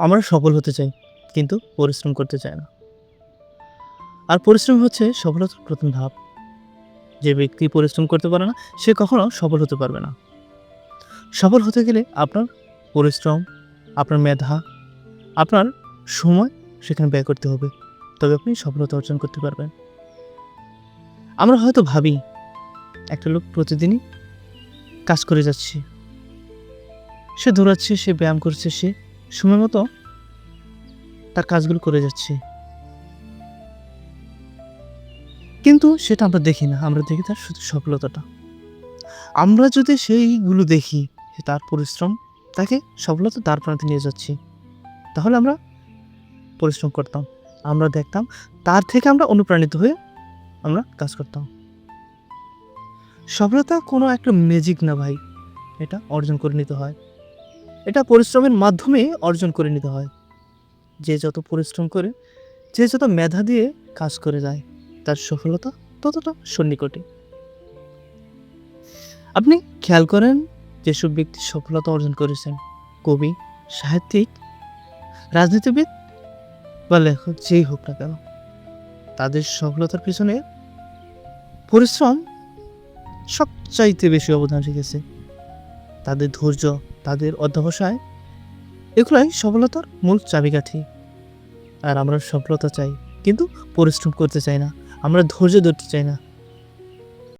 আমরা সফল হতে চাই, কিন্তু পরিশ্রম করতে চাই না। আর পরিশ্রম হচ্ছে সফলতার প্রথম ধাপ। যে ব্যক্তি পরিশ্রম করতে পারে না, সে কখনো সফল হতে পারবে না। সফল হতে গেলে আপনার পরিশ্রম, আপনার মেধা, আপনার সময় সেখানে ব্যয় করতে হবে। তবে আপনি সফলতা অর্জন করতে পারবেন। আমরা হয়তো ভাবি একটা লোক প্রতিদিনই কাজ করে যাচ্ছে, সে দৌড়াচ্ছে, সে ব্যায়াম করছে, সে সময় মতো তার কাজগুলো করে যাচ্ছে, কিন্তু সেটা আমরা দেখি না। আমরা দেখি তার শুধু সফলতাটা। আমরা যদি সেইগুলো দেখি যে তার পরিশ্রম তাকে সফলতা দ্বার প্রান্তে নিয়ে যাচ্ছে, তাহলে আমরা পরিশ্রম করতাম। আমরা দেখতাম, তার থেকে আমরা অনুপ্রাণিত হয়ে আমরা কাজ করতাম। সফলতা কোনো একটা ম্যাজিক না ভাই, এটা অর্জন করে নিতে হয়। এটা পরিশ্রমের মাধ্যমে অর্জন করে নিতে হয়। যে যত পরিশ্রম করে, যে যত মেধা দিয়ে কাজ করে যায়, তার সফলতা ততটা সন্নিকটে। আপনি খেয়াল করেন, যেসব ব্যক্তি সফলতা অর্জন করেছেন, কবি, সাহিত্যিক, রাজনীতিবিদ বা লেখক যেই হোক না কেন, তাদের সফলতার পিছনে পরিশ্রম সবচাইতে বেশি অবদান রেখেছে। তাদের ধৈর্য, তাদের অধ্যবসায়, এগুলাই সফলতার মূল চাবিকাঠি। আর আমরা সফলতা চাই, কিন্তু পরিশ্রম করতে চাই না। আমরা ধৈর্য ধরতে চাই না।